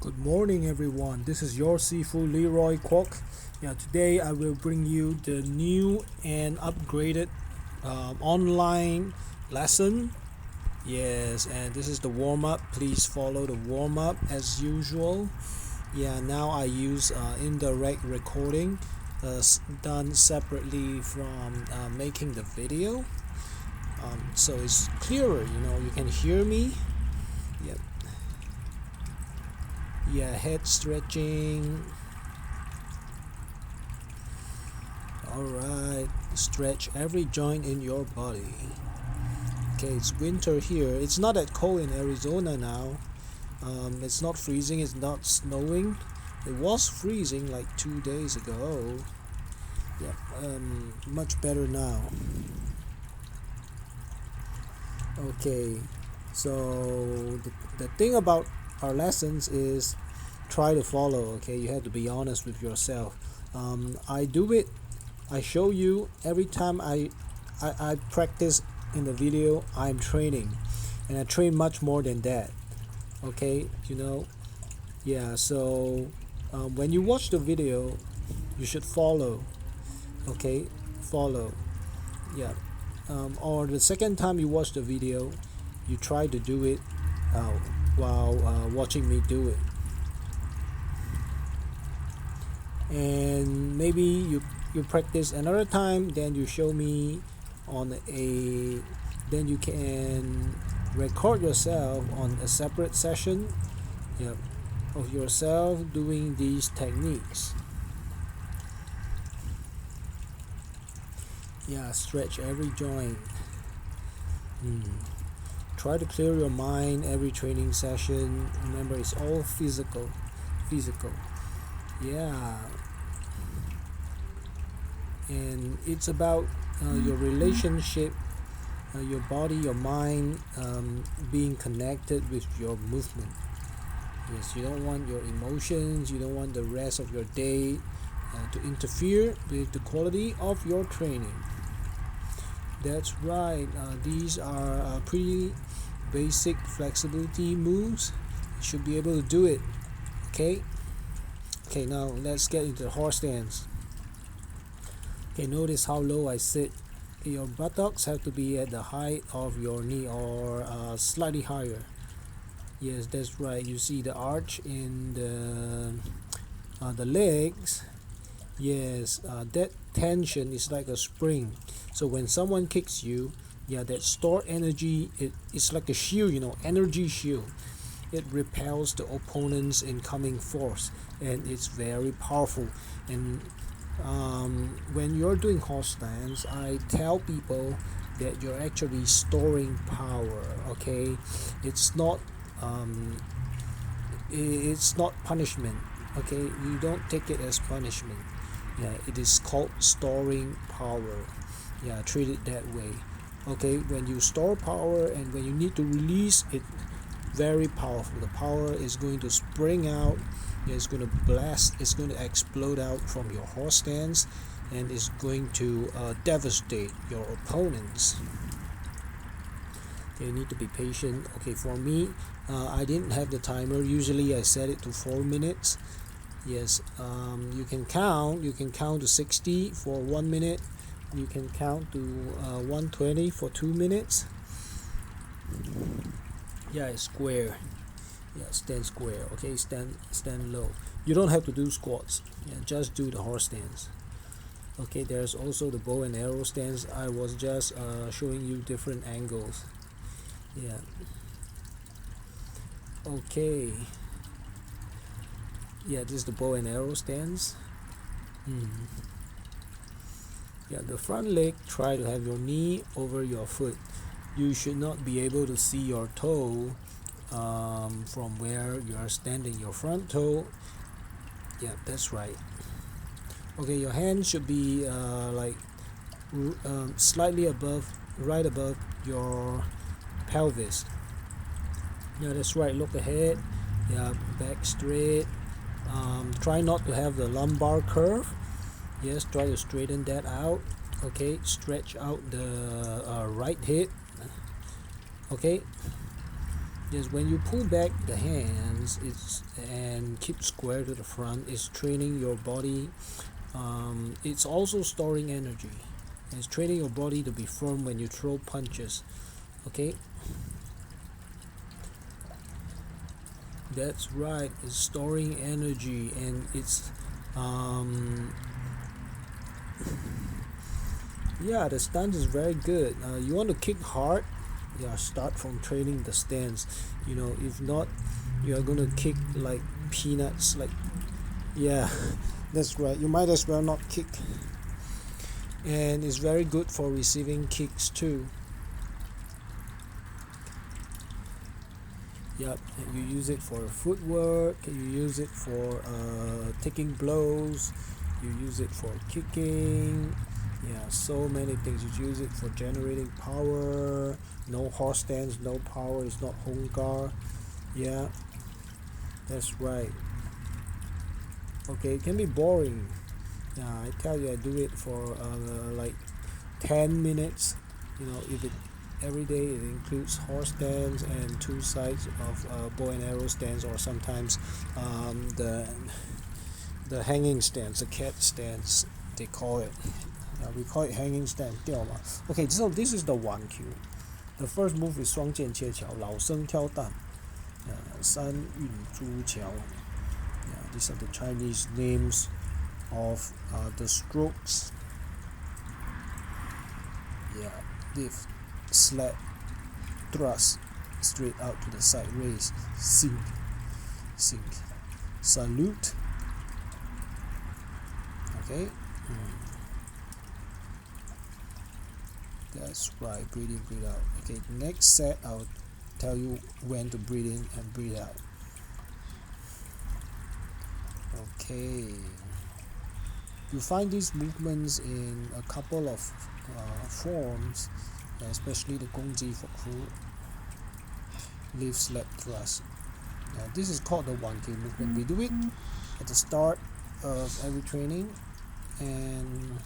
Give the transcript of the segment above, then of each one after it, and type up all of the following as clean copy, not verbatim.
Good morning, everyone. This is your Seafood Leroy Kwok. Yeah, today I will bring you the new and upgraded online lesson. Yes, and this is the warm up. Please follow the warm up as usual. Yeah, now I use indirect recording, done separately from making the video. So it's clearer. You can hear me. Yeah, yeah, head stretching. Alright, stretch every joint in your body. Okay, it's winter here. It's not that cold in Arizona now. It's not freezing, it's not snowing. It was freezing like 2 days ago. Yeah, much better now. Okay, so the thing about our lessons is try to follow. Okay, you have to be honest with yourself. I do it, I show you every time I practice in the video. I'm training, and I train much more than that. Okay, yeah. So when you watch the video, you should follow. Okay, follow. Yeah. Or the second time you watch the video, you try to do it uh, while watching me do it, and maybe you practice another time, then you show me on a then you can record yourself on a separate session, yeah, of yourself doing these techniques. Yeah, stretch every joint. Try to clear your mind every training session. Remember, it's all physical. Yeah, and it's about your relationship, your body, your mind, being connected with your movement. Yes, you don't want your emotions, you don't want the rest of your day to interfere with the quality of your training. That's right. These are pretty basic flexibility moves. You should be able to do it. Okay. Okay. Now let's get into the horse stance. Okay. Notice how low I sit. Your buttocks have to be at the height of your knee or slightly higher. Yes, that's right. You see the arch in the legs. Yes, that tension is like a spring. So when someone kicks you, yeah, that stored energy, it's like a shield, energy shield. It repels the opponent's incoming force, and it's very powerful. And when you're doing horse stance, I tell people that you're actually storing power. Okay, it's not it's not punishment. Okay, you don't take it as punishment. Yeah, it is called storing power. Yeah, treat it that way. Okay, when you store power and when you need to release it, very powerful. The power is going to spring out. It's going to blast, it's going to explode out from your horse stance, and it's going to devastate your opponents. Okay, you need to be patient. Okay, for me, I didn't have the timer. Usually I set it to 4 minutes. Yes, you can count to 60 for 1 minute. You can count to 120 for 2 minutes. Yeah, it's square. Yeah, stand square. Okay, stand low. You don't have to do squats. Yeah, just do the horse stance. Okay, there's also the bow and arrow stance. I was just showing you different angles. Yeah. Okay. Yeah, this is the bow and arrow stance. Yeah, the front leg, try to have your knee over your foot. You should not be able to see your toe from where you are standing. Your front toe, yeah, that's right. Okay, your hand should be slightly above, right above your pelvis. Yeah, that's right. Look ahead. Yeah, back straight. Try not to have the lumbar curve. Yes, try to straighten that out. Okay, stretch out the right hip. Okay, Yes, when you pull back the hands, and keep square to the front, it's training your body. It's also storing energy. It's training your body to be firm when you throw punches. Okay, that's right. It's storing energy, and it's yeah, the stance is very good. You want to kick hard, yeah, start from training the stance. If not, you are gonna kick like peanuts. Like, yeah, that's right. You might as well not kick. And it's very good for receiving kicks too. Yep, you use it for footwork. You use it for taking blows. You use it for kicking. Yeah, so many things. You use it for generating power. No horse stance, no power. It's not hongar. Yeah, that's right. Okay, it can be boring. Yeah, I tell you, I do it for like 10 minutes. If it every day, it includes horse stance and two sides of bow and arrow stance, or sometimes the hanging stance, the cat stance, they call it. We call it hanging stance. 吊马. Okay, so this is the 1Q. The first move is 双剑切桥, 老生挑担, 三运珠桥. These are the Chinese names of the strokes. Yeah, lift, slap, thrust, straight out to the side, raise, sink, salute. Okay, that's right. Breathe in, breathe out. Okay, next set I'll tell you when to breathe in and breathe out. Okay, you find these movements in a couple of forms, especially the Gongji Fokfu, lift, slap, thrust. This is called the 1K movement. We do it at the start of every training, and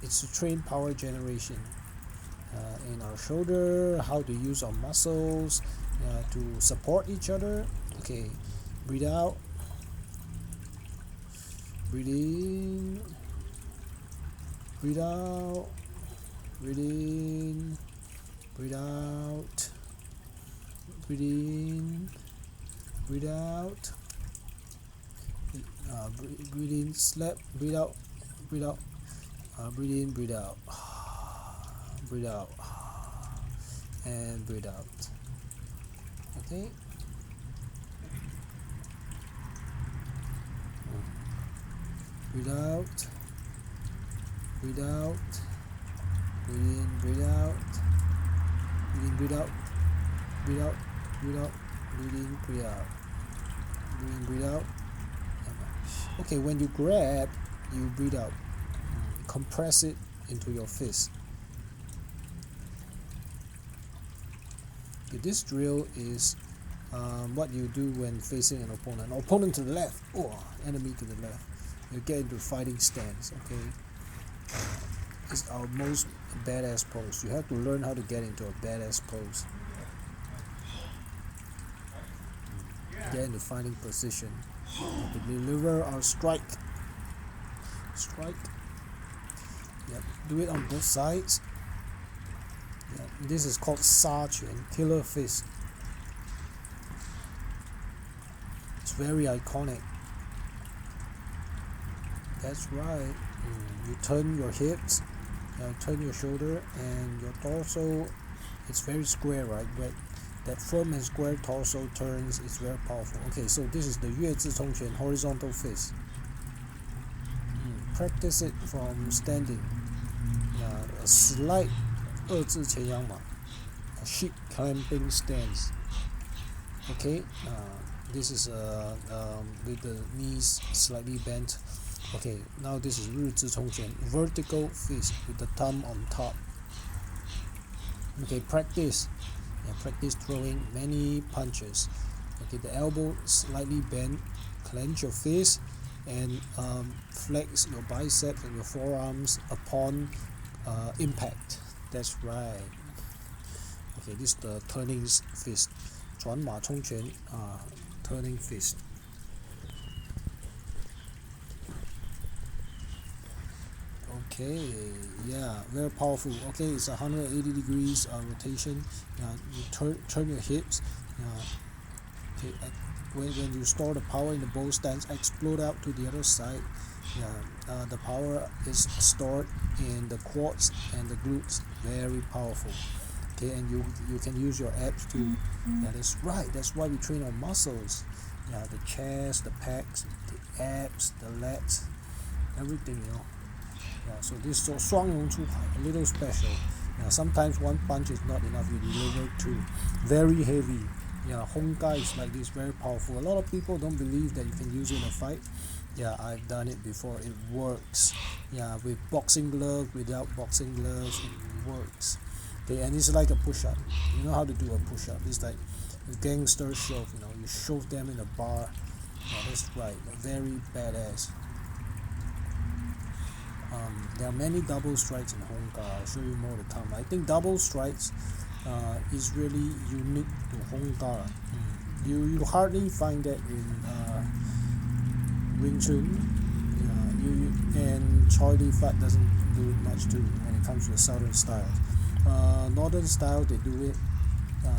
it's to train power generation in our shoulder, how to use our muscles to support each other. Okay, breathe out, breathe in, breathe out, breathe in, breathe out, breathe in, breathe out, breathe in, slap, breathe out, breathe out, breathe in, breathe out, breathe out, and breathe out. Okay. Breathe out, breathe out, breathe in, breathe out, breathe in, breathe out, breathe out, breathe out, breathe in, breathe out, breathe in, breathe out. Okay, when you grab, you breathe out. Compress it into your fist. Okay, this drill is what you do when facing an opponent. Opponent to the left, enemy to the left. You get into fighting stance. Okay, it's our most badass pose. You have to learn how to get into a badass pose. Get into fighting position. To deliver our strike. Yep. Do it on both sides. Yep. This is called 杀拳, killer fist. It's very iconic. That's right. You turn your hips, turn your shoulder, and your torso. It's very square, right? But that firm and square torso turns is very powerful. Okay, so this is the 月字冲拳 horizontal fist. Practice it from standing. A slight 二字前仰马, a sheep clamping stance. Okay, this is with the knees slightly bent. Okay, now this is 日字冲拳, vertical fist with the thumb on top. Okay, practice throwing many punches. Okay, the elbow slightly bent, clench your fist, and flex your biceps and your forearms upon impact. That's right. Okay, this is the turning fist. 转马冲拳 turning fist. Okay, yeah, very powerful. Okay, it's 180 degrees rotation. You turn your hips. Okay, when you store the power in the bow stance, explode out to the other side. The power is stored in the quads and the glutes. Very powerful. Okay, and you can use your abs too. Yeah, that's right. That's why we train our muscles. Yeah, the chest, the pecs, the abs, the legs, everything. Yeah, so this is 双龙出海, a little special. Yeah, sometimes one punch is not enough. You deliver two. Very heavy. Yeah, Honka is like this, very powerful. A lot of people don't believe that you can use it in a fight. Yeah, I've done it before. It works. Yeah, with boxing gloves, without boxing gloves, it works. Okay, and it's like a push-up. You know how to do a push-up. It's like a gangster shove. You shove them in a bar. Yeah, that's right. Very badass. There are many double strikes in Honka. I'll show you more to come. I think double strikes is really unique to Honka. You hardly find that in Wing Chun. And Choi Li Fat doesn't do it much too when it comes to the southern styles. Northern style they do it.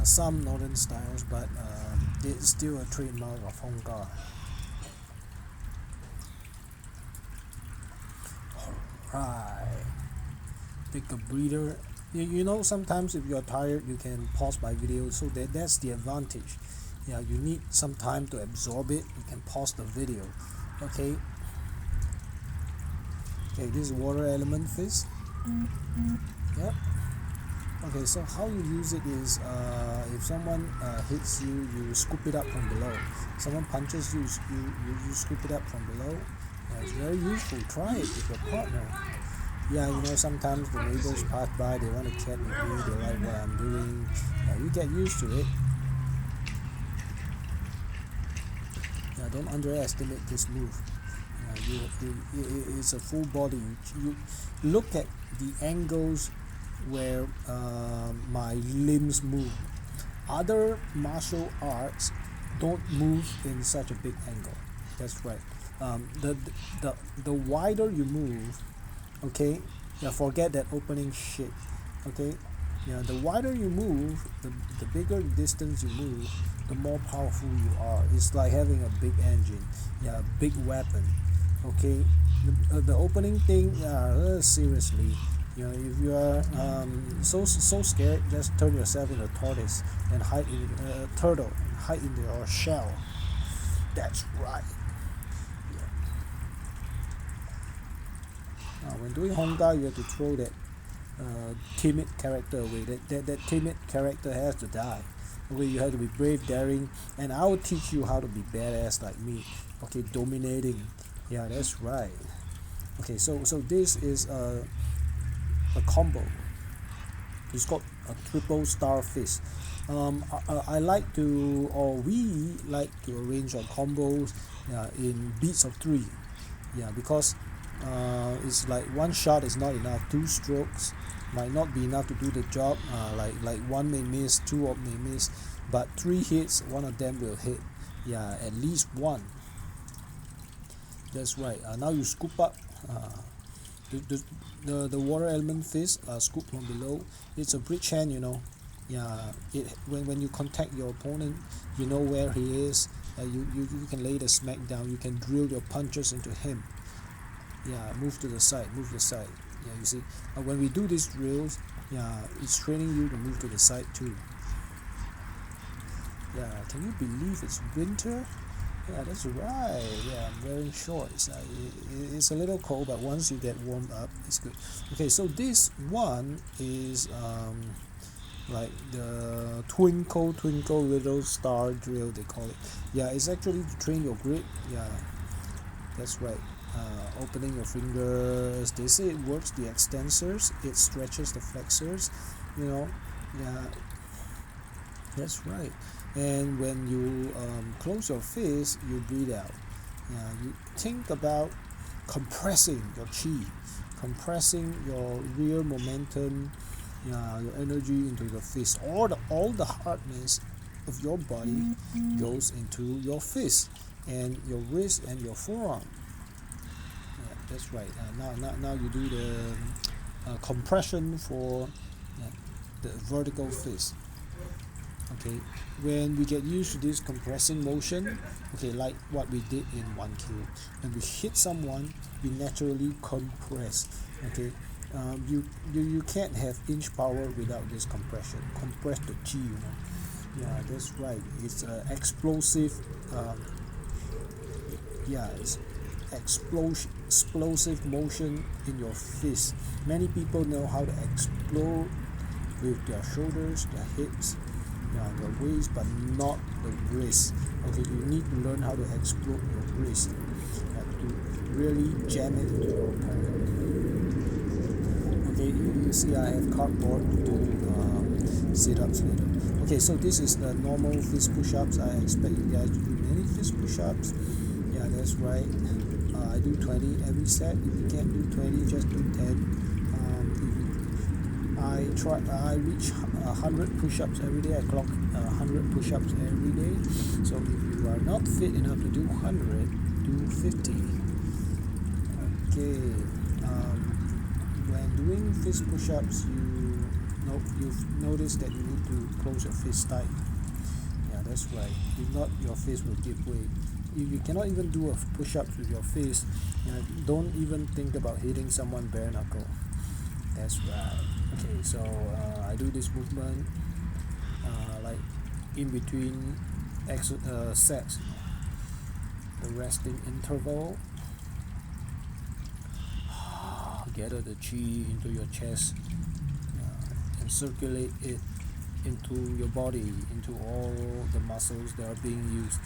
Some northern styles, but it's still a trademark of Honka. Alright, take a breather. Sometimes if you're tired, you can pause my video, so that's the advantage. Yeah, you need some time to absorb it. You can pause the video. Okay, this is water element fist. Yep. Okay, so how you use it is if someone hits you, you scoop it up from below. Someone punches you, you scoop it up from below. It's very useful. Try it with your partner. Yeah, sometimes the neighbors pass by, they want to chat with me, they like what I'm doing. You get used to it. Yeah, don't underestimate this move. It's a full body. You look at the angles where my limbs move. Other martial arts don't move in such a big angle. That's right. The wider you move, okay, forget that opening shit, okay. The wider you move, the bigger the distance you move, the more powerful you are. It's like having a big engine, a big weapon, okay. The opening thing, seriously, if you are so scared, just turn yourself into a tortoise and hide in a turtle, hide in your shell. That's right. When doing Honka, you have to throw that timid character away. That timid character has to die. Okay, you have to be brave, daring, and I will teach you how to be badass like me. Okay, dominating. Yeah, that's right. Okay, so this is a combo. It's called a triple star fist. I like to, or we like to arrange our combos in beats of 3. Yeah, because it's like one shot is not enough. 2 strokes might not be enough to do the job. Like one may miss, 2 may miss, but 3 hits, one of them will hit. Yeah, at least one. That's right. Now you scoop up the water element fist. Scoop from below. It's a bridge hand, Yeah, when you contact your opponent, you know where he is. You can lay the smack down. You can drill your punches into him. Yeah, move to the side. Yeah, you see, when we do these drills, it's training you to move to the side too. Yeah, can you believe it's winter? Yeah, that's right. Yeah, I'm wearing shorts. It's a little cold, but once you get warmed up, it's good. Okay, so this one is like the twinkle little star drill, they call it. Yeah, it's actually to train your grip. Yeah, that's right. Opening your fingers. They say it works the extensors, it stretches the flexors. Yeah, that's right. And when you close your fist, you breathe out. You think about compressing your chi, compressing your real momentum, your energy into the fist. All the hardness of your body goes into your fist and your wrist and your forearm. Yeah, that's right. Now you do the compression for the vertical fist. Okay, when we get used to this compressing motion, okay, like what we did in 1Q, when we hit someone, we naturally compress. Okay, you can't have inch power without this compression. Compress the chi, you know. Yeah, that's right. It's explosive. It's explosive motion in your fist. Many people know how to explode with their shoulders, their hips, their waist, but not the wrist. Okay, you need to learn how to explode your wrist to really jam it into your opponent. Okay, you see I have cardboard to do sit-ups later. Okay, so this is the normal fist push-ups. I expect you guys to do many fist push-ups. Yeah, that's right. I do 20 every set. If you can't do 20, just do 10. I reach 100 push-ups every day. I clock 100 push-ups every day. So if you are not fit enough to do 100, do 50. Okay. When doing fist push-ups, you've noticed that you need to close your fist tight. Yeah, that's right. If not, your fist will give way. If you cannot even do a push-ups with your fist, don't even think about hitting someone bare knuckle. That's right. Okay, so I do this movement like in between sets. The resting interval. Gather the chi into your chest and circulate it into your body, into all the muscles that are being used.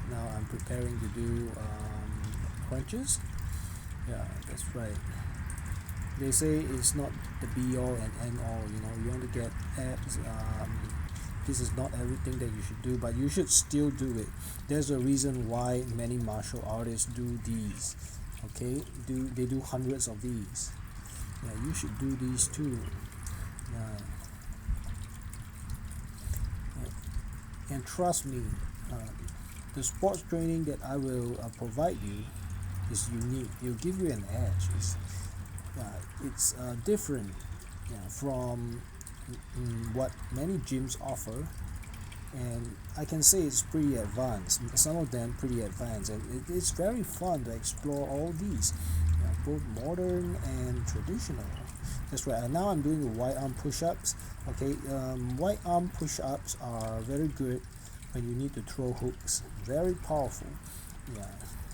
Now I'm preparing to do crunches. Yeah, that's right. They say it's not the be all and end all. You want to get abs. This is not everything that you should do, but you should still do it. There's a reason why many martial artists do these. Okay, they do hundreds of these. Yeah, you should do these too. And trust me, the sports training that I will provide you is unique. It'll give you an edge. It's different from what many gyms offer, and I can say it's pretty advanced. Some of them pretty advanced, and it's very fun to explore all these, both modern and traditional. That's right. And now I'm doing the white arm push-ups. Okay, white arm push-ups are very good when you need to throw hooks. Very powerful. Yeah,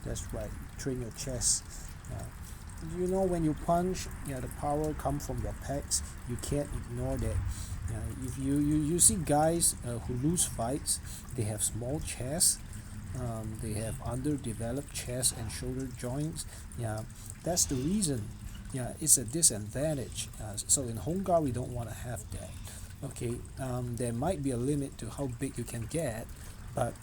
that's right. Train your chest. When you punch, the power comes from your pecs. You can't ignore that. If you see guys who lose fights, they have small chests. They have underdeveloped chest and shoulder joints. That's the reason. It's a disadvantage. So in home guard, we don't want to have that. Okay, there might be a limit to how big you can get, but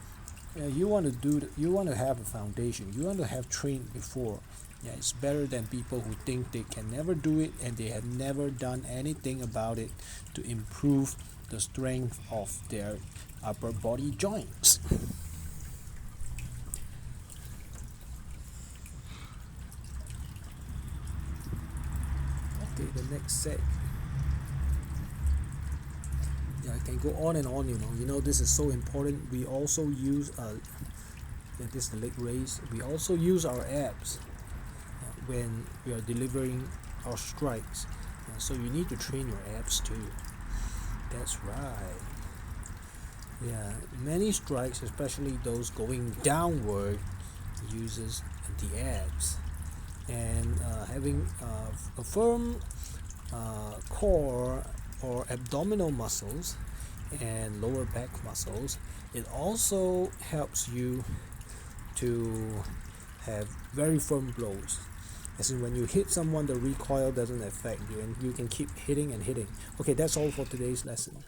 you want to have a foundation. You want to have trained before. It's better than people who think they can never do it and they have never done anything about it to improve the strength of their upper body joints. Okay, the next set. I can go on and on. This is so important. We also use this is the leg raise. We also use our abs when we are delivering our strikes. So you need to train your abs too. That's right. Many strikes, especially those going downward, uses the abs. And having a firm core or abdominal muscles and lower back muscles, it also helps you to have very firm blows. As in, when you hit someone, the recoil doesn't affect you and you can keep hitting and hitting. Okay, that's all for today's lesson.